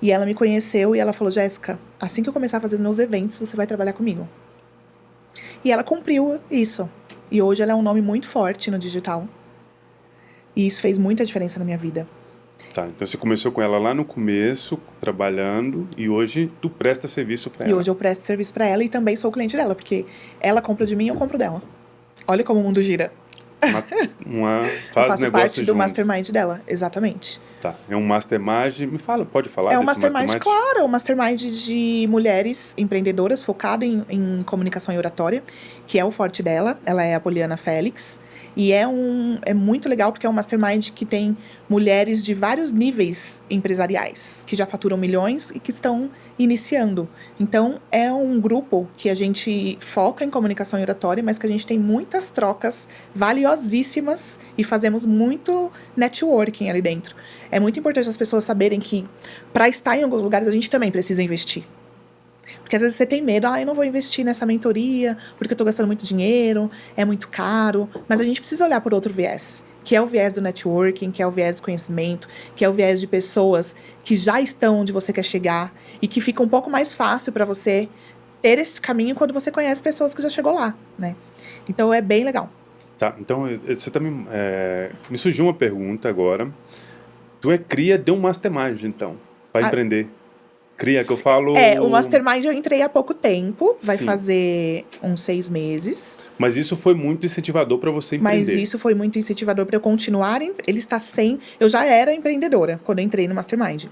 Speaker 2: E ela me conheceu e ela falou: Jéssica, assim que eu começar a fazer meus eventos, você vai trabalhar comigo. E ela cumpriu isso. E hoje ela é um nome muito forte no digital. E isso fez muita diferença na minha vida.
Speaker 1: Tá, então você começou com ela lá no começo, trabalhando, e hoje tu presta serviço para ela.
Speaker 2: E hoje eu presto serviço para ela e também sou cliente dela, porque ela compra de mim e eu compro dela. Olha como o mundo gira.
Speaker 1: Faz
Speaker 2: eu faço
Speaker 1: negócio
Speaker 2: parte
Speaker 1: junto.
Speaker 2: do mastermind dela, exatamente.
Speaker 1: Tá, é um mastermind, pode falar
Speaker 2: É um
Speaker 1: desse
Speaker 2: mastermind, claro, é um mastermind de mulheres empreendedoras focado em comunicação e oratória, que é o forte dela. Ela é a Poliana Félix. E é muito legal porque é um mastermind que tem mulheres de vários níveis empresariais, que já faturam milhões e que estão iniciando. Então, é um grupo que a gente foca em comunicação e oratória, mas que a gente tem muitas trocas valiosíssimas e fazemos muito networking ali dentro. É muito importante as pessoas saberem que, para estar em alguns lugares, a gente também precisa investir. Porque às vezes você tem medo, eu não vou investir nessa mentoria, porque eu tô gastando muito dinheiro, é muito caro. Mas a gente precisa olhar por outro viés, que é o viés do networking, que é o viés do conhecimento, que é o viés de pessoas que já estão onde você quer chegar e que fica um pouco mais fácil para você ter esse caminho quando você conhece pessoas que já chegou lá, né? Então é bem legal.
Speaker 1: Tá, então você também me surgiu uma pergunta agora. Tu é cria de um mastermind, então, para empreender. Cria, que eu falo...
Speaker 2: o Mastermind eu entrei há pouco tempo, vai
Speaker 1: Sim.
Speaker 2: fazer uns 6 meses.
Speaker 1: Mas isso foi muito incentivador para você empreender.
Speaker 2: Mas isso foi muito incentivador para eu continuar. Ele está sem... Eu já era empreendedora quando eu entrei no Mastermind.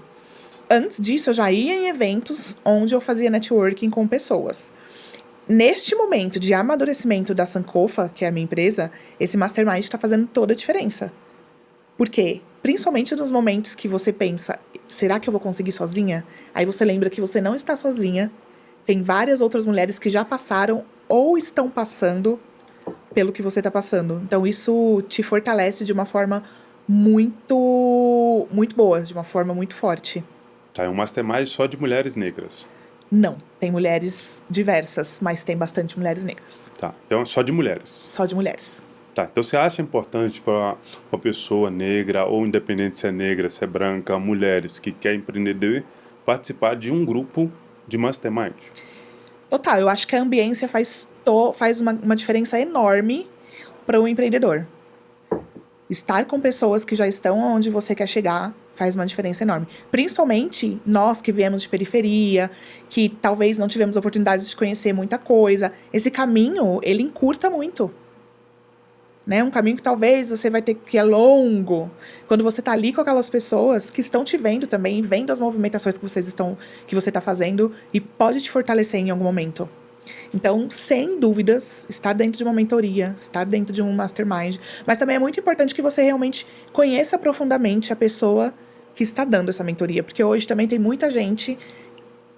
Speaker 2: Antes disso, eu já ia em eventos onde eu fazia networking com pessoas. Neste momento de amadurecimento da Sankofa, que é a minha empresa, esse Mastermind está fazendo toda a diferença. Por quê? Principalmente nos momentos que você pensa, será que eu vou conseguir sozinha? Aí você lembra que você não está sozinha. Tem várias outras mulheres que já passaram ou estão passando pelo que você está passando. Então isso te fortalece de uma forma muito, muito boa, de uma forma muito forte.
Speaker 1: Tá, é um mastermind só de mulheres negras.
Speaker 2: Não, tem mulheres diversas, mas tem bastante mulheres negras.
Speaker 1: Tá, então é só de mulheres.
Speaker 2: Só de mulheres.
Speaker 1: Tá, então você acha importante para uma pessoa negra, ou independente se é negra, se é branca, mulheres que quer empreender, participar de um grupo de mastermind?
Speaker 2: Total, eu acho que a ambiência faz uma diferença enorme para o empreendedor. Estar com pessoas que já estão onde você quer chegar faz uma diferença enorme. Principalmente nós que viemos de periferia, que talvez não tivemos oportunidades de conhecer muita coisa. Esse caminho, ele encurta muito. Né? Um caminho que talvez você vai ter que é longo. Quando você está ali com aquelas pessoas que estão te vendo também, vendo as movimentações que você está fazendo e pode te fortalecer em algum momento. Então, sem dúvidas, estar dentro de uma mentoria, estar dentro de um mastermind, mas também é muito importante que você realmente conheça profundamente a pessoa que está dando essa mentoria, porque hoje também tem muita gente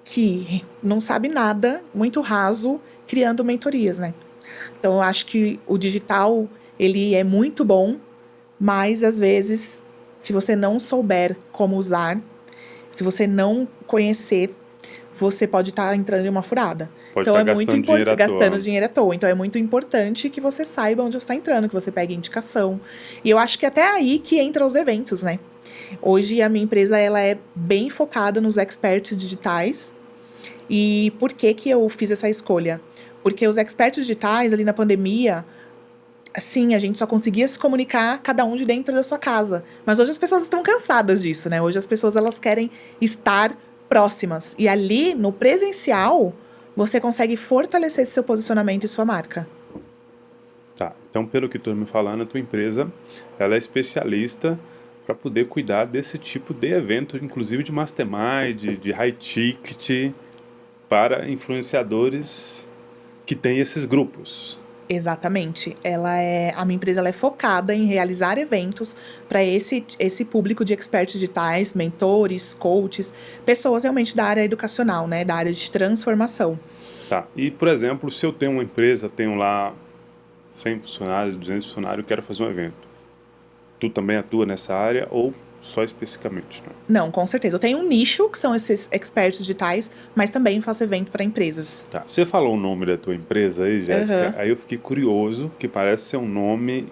Speaker 2: que não sabe nada, muito raso, criando mentorias, né? Então, eu acho que o digital, ele é muito bom, mas às vezes, se você não souber como usar, se você não conhecer, você pode estar entrando em uma furada.
Speaker 1: Pode
Speaker 2: então
Speaker 1: estar
Speaker 2: é muito importante
Speaker 1: gastando
Speaker 2: dinheiro à toa. Então é muito importante que você saiba onde você está entrando, que você pegue indicação. E eu acho que até aí que entram os eventos, né? Hoje a minha empresa ela é bem focada nos experts digitais. E por que eu fiz essa escolha? Porque os experts digitais ali na pandemia, assim, a gente só conseguia se comunicar cada um de dentro da sua casa. Mas hoje as pessoas estão cansadas disso, né? Hoje as pessoas elas querem estar próximas. E ali, no presencial, você consegue fortalecer seu posicionamento e sua marca.
Speaker 1: Tá, então pelo que tu me falando, a tua empresa, ela é especialista para poder cuidar desse tipo de evento, inclusive de mastermind, de high ticket, para influenciadores que têm esses grupos.
Speaker 2: Exatamente. A minha empresa ela é focada em realizar eventos para esse público de experts digitais, mentores, coaches, pessoas realmente da área educacional, né, da área de transformação.
Speaker 1: Tá. E, por exemplo, se eu tenho uma empresa, tenho lá 100 funcionários, 200 funcionários, eu quero fazer um evento. Tu também atua nessa área ou só especificamente, né?
Speaker 2: Não, com certeza. Eu tenho um nicho, que são esses experts digitais, mas também faço evento para empresas.
Speaker 1: Tá. Você falou o nome da tua empresa aí, Jéssica,
Speaker 2: Aham.
Speaker 1: aí eu fiquei curioso, que parece ser um nome,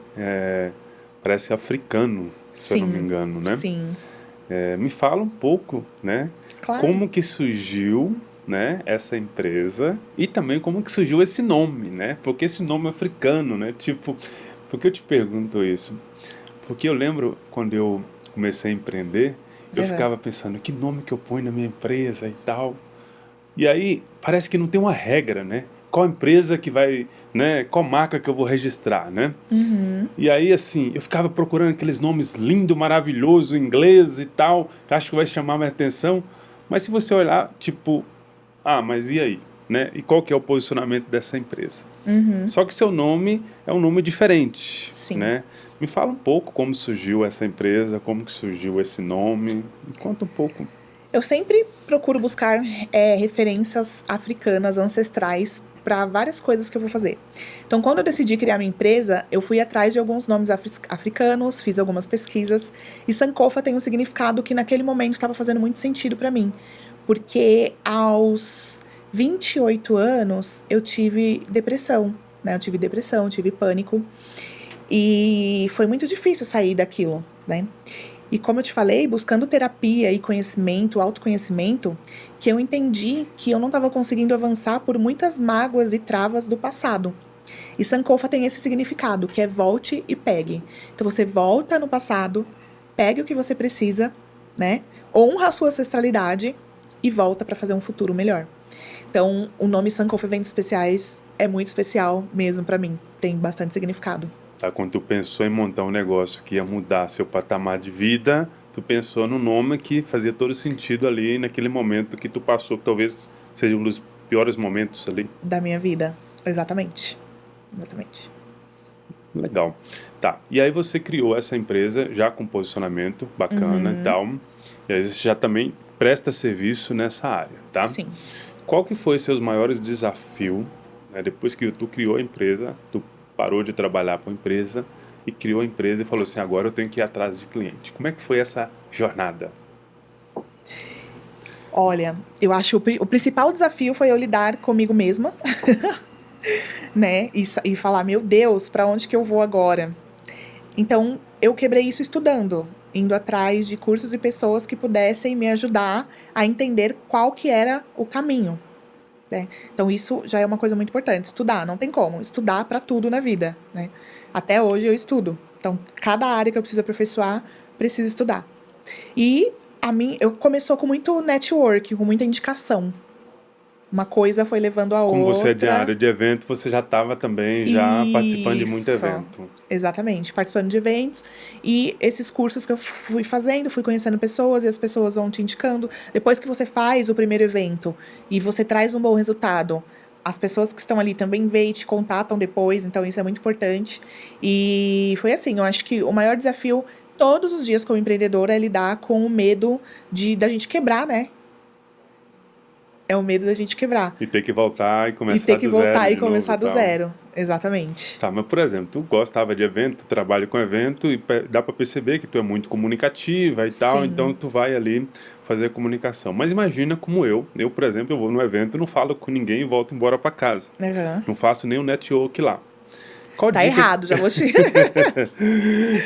Speaker 1: parece africano, se eu não me
Speaker 2: Sim,
Speaker 1: engano, né?
Speaker 2: sim.
Speaker 1: Me fala um pouco, né?
Speaker 2: Claro.
Speaker 1: Como que surgiu, né, essa empresa e também como que surgiu esse nome, né? Porque esse nome é africano, né? Tipo, por que eu te pergunto isso? Porque eu lembro quando eu comecei a empreender, eu
Speaker 2: Aham.
Speaker 1: ficava pensando, que nome que eu ponho na minha empresa e tal. E aí parece que não tem uma regra, né? Qual empresa que vai, né? Qual marca que eu vou registrar, né?
Speaker 2: Uhum.
Speaker 1: E aí, assim, eu ficava procurando aqueles nomes lindo, maravilhoso, inglês e tal, que acho que vai chamar minha atenção. Mas se você olhar, tipo, mas e aí? Né? E qual que é o posicionamento dessa empresa?
Speaker 2: Uhum.
Speaker 1: Só que seu nome é um nome diferente,
Speaker 2: Sim.
Speaker 1: né? Me fala um pouco como surgiu essa empresa, como que surgiu esse nome. Me conta um pouco.
Speaker 2: Eu sempre procuro buscar referências africanas, ancestrais, para várias coisas que eu vou fazer. Então, quando eu decidi criar minha empresa, eu fui atrás de alguns nomes africanos, fiz algumas pesquisas, e Sankofa tem um significado que naquele momento estava fazendo muito sentido para mim, porque aos 28 anos eu tive depressão, né? Eu tive depressão, tive pânico, e foi muito difícil sair daquilo, né? E como eu te falei, buscando terapia e conhecimento, autoconhecimento, que eu entendi que eu não estava conseguindo avançar por muitas mágoas e travas do passado. E Sankofa tem esse significado, que é volte e pegue. Então você volta no passado, pegue o que você precisa, né? Honra a sua ancestralidade e volta para fazer um futuro melhor. Então, o nome Sankofa Eventos Especiais é muito especial mesmo para mim. Tem bastante significado.
Speaker 1: Tá? Quando tu pensou em montar um negócio que ia mudar seu patamar de vida, tu pensou no nome que fazia todo sentido ali naquele momento que tu passou, que talvez seja um dos piores momentos ali.
Speaker 2: Da minha vida. Exatamente. Exatamente.
Speaker 1: Legal. Tá. E aí você criou essa empresa já com posicionamento bacana e tal. E aí você já também presta serviço nessa área, tá?
Speaker 2: Sim.
Speaker 1: Qual que foi seus maiores desafios, né, depois que tu criou a empresa, tu parou de trabalhar para a empresa e criou a empresa e falou assim, agora eu tenho que ir atrás de cliente. Como é que foi essa jornada?
Speaker 2: Olha, eu acho que o principal desafio foi eu lidar comigo mesma, né? E falar, meu Deus, para onde que eu vou agora? Então, eu quebrei isso estudando, indo atrás de cursos e pessoas que pudessem me ajudar a entender qual que era o caminho, né? Então, isso já é uma coisa muito importante. Estudar, não tem como. Estudar para tudo na vida, né? Até hoje eu estudo. Então, cada área que eu preciso aperfeiçoar, preciso estudar. E eu começou com muito network, com muita indicação. Uma coisa foi levando a
Speaker 1: Como você é de
Speaker 2: outra.
Speaker 1: área de evento, você já estava também já participando de muito
Speaker 2: Isso.
Speaker 1: evento.
Speaker 2: Exatamente, participando de eventos. E esses cursos que eu fui fazendo, fui conhecendo pessoas e as pessoas vão te indicando. Depois que você faz o primeiro evento e você traz um bom resultado, as pessoas que estão ali também veem e te contatam depois, então isso é muito importante. E foi assim, eu acho que o maior desafio todos os dias como empreendedora é lidar com o medo da gente quebrar, né? É o medo da gente quebrar.
Speaker 1: E ter que voltar e
Speaker 2: E
Speaker 1: começar
Speaker 2: ter que
Speaker 1: do zero
Speaker 2: voltar e
Speaker 1: de novo
Speaker 2: começar
Speaker 1: e
Speaker 2: do
Speaker 1: tal.
Speaker 2: zero. Exatamente.
Speaker 1: Tá, mas por exemplo, tu gostava de evento, tu trabalha com evento e dá pra perceber que tu é muito comunicativa e tal,
Speaker 2: Sim.
Speaker 1: então tu vai ali fazer comunicação. Mas imagina como eu, por exemplo, eu vou no evento, não falo com ninguém e volto embora pra casa.
Speaker 2: Uhum.
Speaker 1: Não faço nenhum network lá. Qual
Speaker 2: Tá errado, já vou te...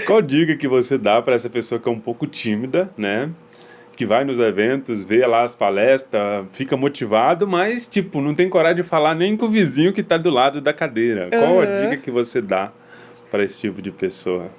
Speaker 1: Qual dica que você dá pra essa pessoa que é um pouco tímida, né? Que vai nos eventos, vê lá as palestras, fica motivado, mas, tipo, não tem coragem de falar nem com o vizinho que tá do lado da cadeira. Qual a dica que você dá para esse tipo de pessoa?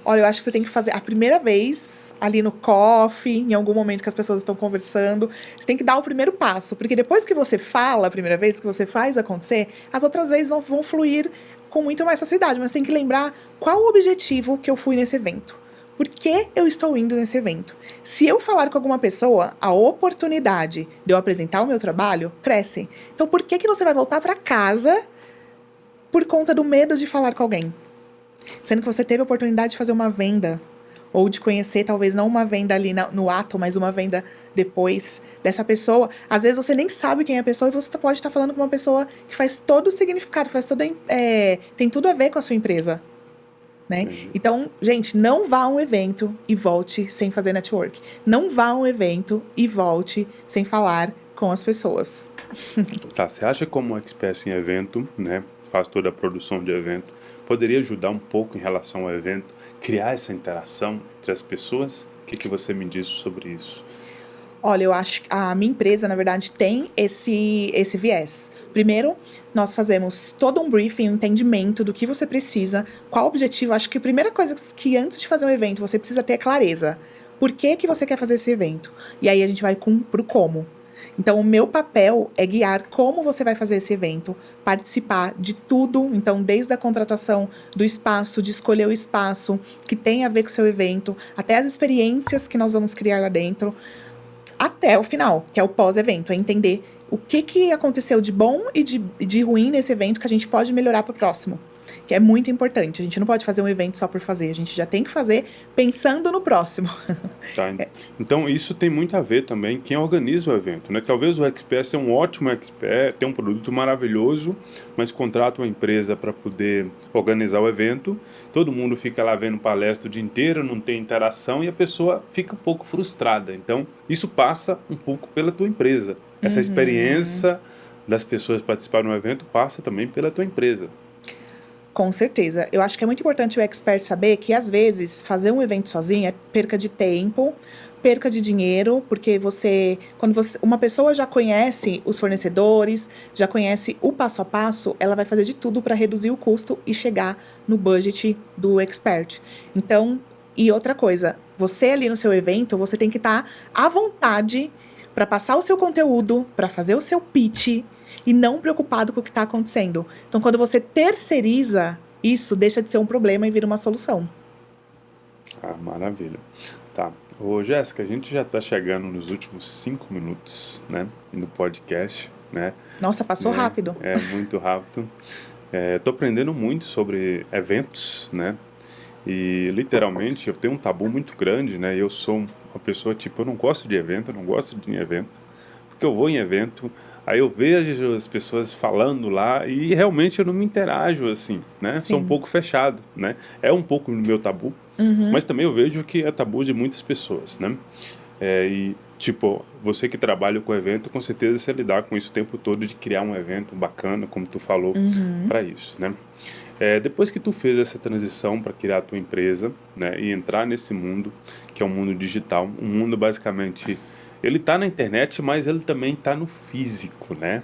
Speaker 2: Olha, eu acho que você tem que fazer a primeira vez, ali no coffee, em algum momento que as pessoas estão conversando, você tem que dar o primeiro passo, porque depois que você fala a primeira vez, que você faz acontecer, as outras vezes vão fluir com muito mais facilidade, mas tem que lembrar qual o objetivo que eu fui nesse evento. Por que eu estou indo nesse evento? Se eu falar com alguma pessoa, a oportunidade de eu apresentar o meu trabalho cresce. Então, por que você vai voltar para casa por conta do medo de falar com alguém? Sendo que você teve a oportunidade de fazer uma venda, ou de conhecer, talvez não uma venda ali no ato, mas uma venda depois dessa pessoa. Às vezes você nem sabe quem é a pessoa e você pode estar falando com uma pessoa que faz todo o significado, tem tudo a ver com a sua empresa. né?
Speaker 1: Entendi.
Speaker 2: Então, gente, não vá a um evento e volte sem fazer network. Não vá a um evento e volte sem falar com as pessoas.
Speaker 1: Tá, você acha que como expert em evento, né, faz toda a produção de evento, poderia ajudar um pouco em relação ao evento, criar essa interação entre as pessoas? O que você me diz sobre isso?
Speaker 2: Olha, eu acho que a minha empresa, na verdade, tem esse viés. Primeiro, nós fazemos todo um briefing, um entendimento do que você precisa, qual o objetivo. Acho que a primeira coisa que antes de fazer um evento, você precisa ter clareza. Por que você quer fazer esse evento? E aí a gente vai pro como. Então, o meu papel é guiar como você vai fazer esse evento, participar de tudo, então, desde a contratação do espaço, de escolher o espaço que tem a ver com o seu evento, até as experiências que nós vamos criar lá dentro, até o final, que é o pós-evento, é entender o que aconteceu de bom e de ruim nesse evento que a gente pode melhorar para o próximo. Que é muito importante. A gente não pode fazer um evento só por fazer. A gente já tem que fazer pensando no próximo.
Speaker 1: Tá, então isso tem muito a ver também quem organiza o evento, né? Talvez o expert seja um ótimo expert, tem um produto maravilhoso, mas contrata uma empresa para poder organizar o evento, todo mundo fica lá vendo palestra o dia inteiro, não tem interação e a pessoa fica um pouco frustrada. Então isso passa um pouco pela tua empresa. Essa experiência das pessoas participarem do evento passa também pela tua empresa.
Speaker 2: Com certeza. Eu acho que é muito importante o expert saber que, às vezes, fazer um evento sozinho é perca de tempo, perca de dinheiro, porque uma pessoa já conhece os fornecedores, já conhece o passo a passo, ela vai fazer de tudo para reduzir o custo e chegar no budget do expert. Então, e outra coisa, você ali no seu evento, você tem que estar à vontade para passar o seu conteúdo, para fazer o seu pitch, e não preocupado com o que está acontecendo. Então, quando você terceiriza, isso deixa de ser um problema e vira uma solução.
Speaker 1: Ah, maravilha. Tá. Ô, Jéssica, a gente já está chegando nos últimos 5 minutos, né, no podcast, né?
Speaker 2: Nossa, passou rápido.
Speaker 1: É, muito rápido. Tô aprendendo muito sobre eventos, né? E, literalmente, eu tenho um tabu muito grande, né? Eu sou uma pessoa, tipo, eu não gosto de evento, eu não gosto de ir em evento. Porque eu vou em evento, aí eu vejo as pessoas falando lá e realmente eu não me interajo assim, né?
Speaker 2: Sim.
Speaker 1: Sou um pouco fechado, né? É um pouco no meu tabu, mas também eu vejo que é tabu de muitas pessoas, né? E, tipo, você que trabalha com evento, com certeza você lidar com isso o tempo todo de criar um evento bacana, como tu falou, para isso, né? Depois que tu fez essa transição para criar a tua empresa, né? E entrar nesse mundo, que é um mundo digital, um mundo basicamente... Ele está na internet, mas ele também está no físico, né?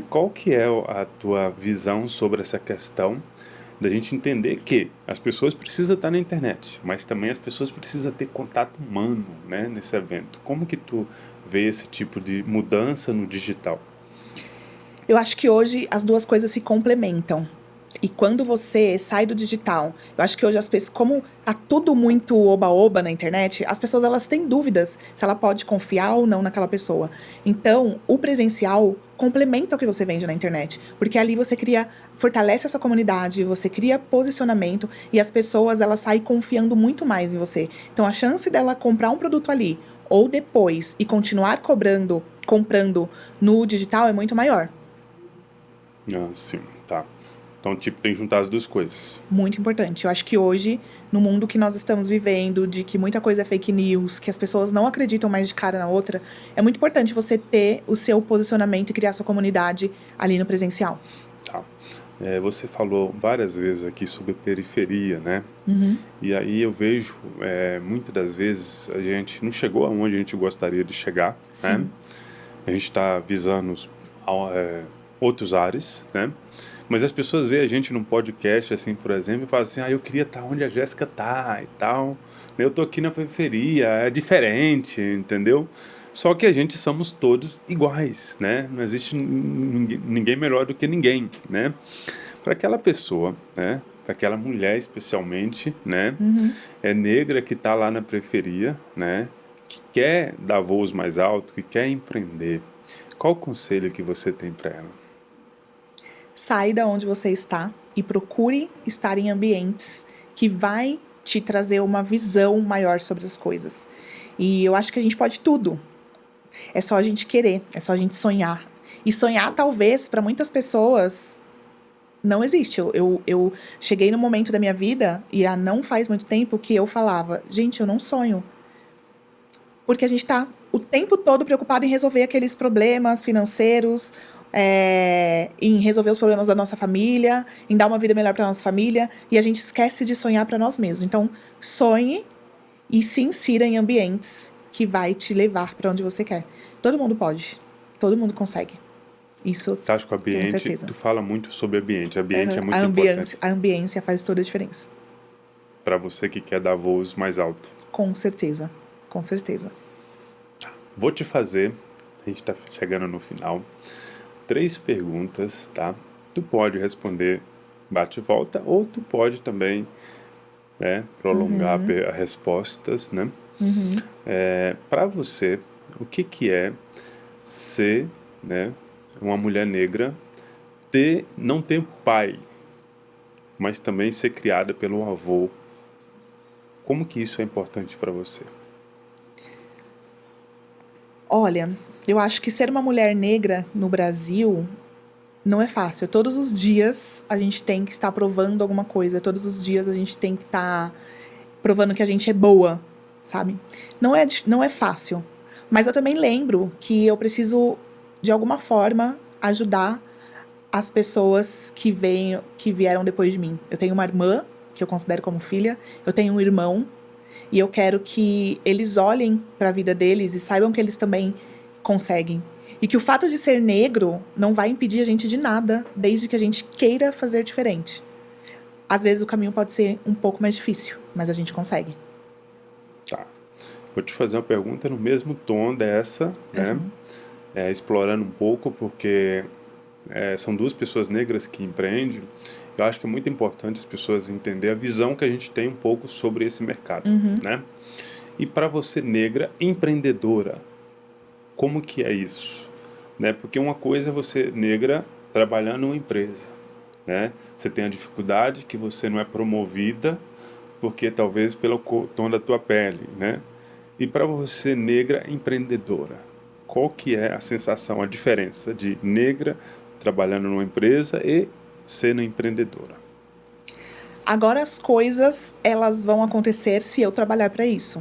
Speaker 1: Qual que é a tua visão sobre essa questão da gente entender que as pessoas precisam estar na internet, mas também as pessoas precisam ter contato humano, né, nesse evento? Como que tu vê esse tipo de mudança no digital?
Speaker 2: Eu acho que hoje as duas coisas se complementam. E quando você sai do digital, eu acho que hoje as pessoas, como tá tudo muito oba-oba na internet, as pessoas elas têm dúvidas se ela pode confiar ou não naquela pessoa. Então, o presencial complementa o que você vende na internet, porque ali você fortalece a sua comunidade, você cria posicionamento e as pessoas elas saem confiando muito mais em você. Então, a chance dela comprar um produto ali ou depois e continuar comprando no digital é muito maior.
Speaker 1: Ah, sim, tá. Então, tipo, tem que juntar as duas coisas.
Speaker 2: Muito importante. Eu acho que hoje, no mundo que nós estamos vivendo, de que muita coisa é fake news, que as pessoas não acreditam mais de cara na outra, é muito importante você ter o seu posicionamento e criar sua comunidade ali no presencial.
Speaker 1: Tá. Você falou várias vezes aqui sobre periferia, né? E aí eu vejo, muitas das vezes, a gente não chegou aonde a gente gostaria de chegar, né? A gente está visando outros ares, né? Mas as pessoas veem a gente num podcast, assim, por exemplo, e falam assim, eu queria estar onde a Jéssica tá e tal. Eu tô aqui na periferia, é diferente, entendeu? Só que a gente somos todos iguais, né? Não existe ninguém melhor do que ninguém, né? Para aquela pessoa, né? Para aquela mulher especialmente, né? É negra que tá lá na periferia, né? Que quer dar voos mais altos, que quer empreender. Qual o conselho que você tem para ela?
Speaker 2: Sai da onde você está e procure estar em ambientes que vai te trazer uma visão maior sobre as coisas. E eu acho que a gente pode tudo. É só a gente querer, é só a gente sonhar. E sonhar, talvez, para muitas pessoas, Não existe. Eu cheguei no momento da minha vida, e não faz muito tempo, que eu falava, gente, eu não sonho. Porque a gente tá o tempo todo preocupado em resolver aqueles problemas financeiros, em resolver os problemas da nossa família, em dar uma vida melhor para nossa família, e a gente esquece de sonhar para nós mesmos. Então, sonhe e se insira em ambientes que vai te levar para onde você quer. Todo mundo pode, todo mundo consegue. Isso
Speaker 1: Você acha que o
Speaker 2: tenho
Speaker 1: ambiente,
Speaker 2: certeza.
Speaker 1: tu fala muito sobre ambiente, ambiente é muito
Speaker 2: A
Speaker 1: importante
Speaker 2: ambiência faz toda a diferença.
Speaker 1: para você que quer dar voos mais altos.
Speaker 2: Com certeza, com certeza.
Speaker 1: Vou te fazer, a gente está chegando no final, 3 perguntas, tá? Tu pode responder bate e volta, ou tu pode também, né, prolongar as respostas, né? Para você, o que é ser, né, uma mulher negra, não ter pai, mas também ser criada pelo avô? Como que isso é importante para você?
Speaker 2: Olha, eu acho que ser uma mulher negra no Brasil não é fácil. Todos os dias a gente tem que estar provando alguma coisa. Todos os dias a gente tem que estar provando que a gente é boa, sabe? Não é fácil. Mas eu também lembro que eu preciso, de alguma forma, ajudar as pessoas que vieram depois de mim. Eu tenho uma irmã, que eu considero como filha. Eu tenho um irmão. E eu quero que eles olhem para a vida deles e saibam que eles também conseguem. E que o fato de ser negro não vai impedir a gente de nada, desde que a gente queira fazer diferente. Às vezes o caminho pode ser um pouco mais difícil, mas a gente consegue.
Speaker 1: Tá. Vou te fazer uma pergunta no mesmo tom dessa, né? Explorando um pouco, porque são 2 pessoas negras que empreendem. Eu acho que é muito importante as pessoas entenderem a visão que a gente tem um pouco sobre esse mercado, né? E para você negra, empreendedora, como que é isso? Né? Porque uma coisa é você negra trabalhando numa empresa, né? Você tem a dificuldade que você não é promovida, porque talvez pelo tom da tua pele, né? E para você negra empreendedora, qual que é a sensação, a diferença de negra trabalhando numa empresa e sendo empreendedora?
Speaker 2: Agora as coisas, elas vão acontecer se eu trabalhar para isso.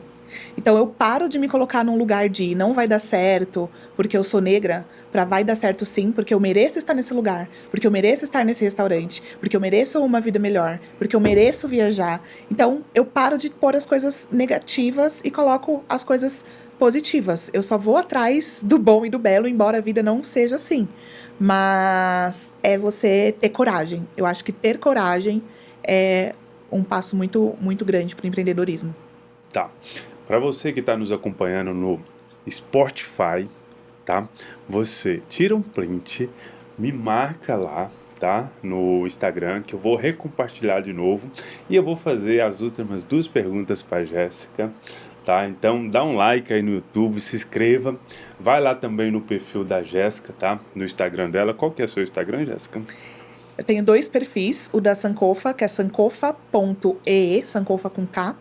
Speaker 2: Então eu paro de me colocar num lugar de não vai dar certo porque eu sou negra, para vai dar certo sim, porque eu mereço estar nesse lugar, porque eu mereço estar nesse restaurante, porque eu mereço uma vida melhor, porque eu mereço viajar. Então eu paro de pôr as coisas negativas e coloco as coisas positivas. Eu só vou atrás do bom e do belo, embora a vida não seja assim. Mas é você ter coragem. Eu acho que ter coragem é um passo muito, muito grande para o empreendedorismo.
Speaker 1: Tá. Para você que está nos acompanhando no Spotify, tá? Você tira um print, me marca lá, tá? No Instagram, que eu vou recompartilhar de novo. E eu vou fazer as últimas 2 perguntas para Jéssica, tá? Então dá um like aí no YouTube, se inscreva. Vai lá também no perfil da Jéssica, tá? No Instagram dela. Qual que é o seu Instagram, Jéssica?
Speaker 2: Eu tenho 2 perfis, o da Sankofa, que é sankofa.ee, Sankofa com K,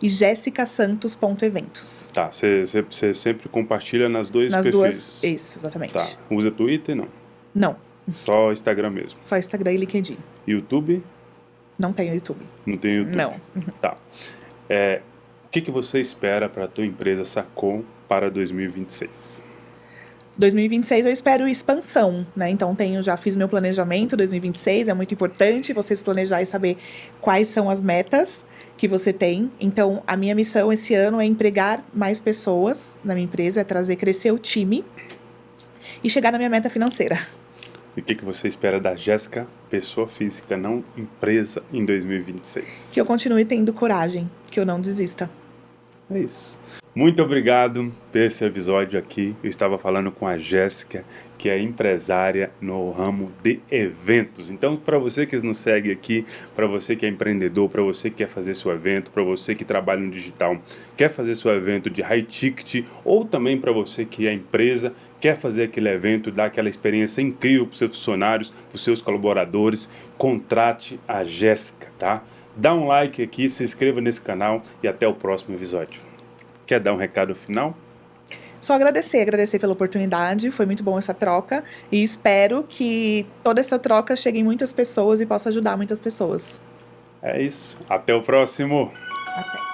Speaker 2: e jessicasantos.eventos.
Speaker 1: Tá, você sempre compartilha nas 2
Speaker 2: Nas
Speaker 1: perfis.
Speaker 2: 2, isso, exatamente.
Speaker 1: Tá, usa Twitter, não?
Speaker 2: Não,
Speaker 1: Só Instagram mesmo.
Speaker 2: só Instagram e LinkedIn.
Speaker 1: YouTube?
Speaker 2: Não tenho YouTube.
Speaker 1: Não tem YouTube?
Speaker 2: Não.
Speaker 1: Tá. O que você espera para a tua empresa Sacom para 2026?
Speaker 2: 2026 eu espero expansão, né? Então já fiz meu planejamento, 2026 é muito importante você se planejar e saber quais são as metas que você tem. Então a minha missão esse ano é empregar mais pessoas na minha empresa, é crescer o time e chegar na minha meta financeira.
Speaker 1: E o que você espera da Jéssica, pessoa física, não empresa, em 2026?
Speaker 2: Que eu continue tendo coragem, que eu não desista.
Speaker 1: É isso. Muito obrigado por esse episódio aqui. Eu estava falando com a Jéssica, que é empresária no ramo de eventos. Então, para você que nos segue aqui, para você que é empreendedor, para você que quer fazer seu evento, para você que trabalha no digital, quer fazer seu evento de high ticket, ou também para você que é empresa, quer fazer aquele evento, dar aquela experiência incrível para os seus funcionários, para os seus colaboradores, contrate a Jéssica, tá? Dá um like aqui, se inscreva nesse canal e até o próximo episódio. Quer dar um recado final?
Speaker 2: Só agradecer pela oportunidade, foi muito bom essa troca e espero que toda essa troca chegue em muitas pessoas e possa ajudar muitas pessoas.
Speaker 1: É isso. Até o próximo.
Speaker 2: Até.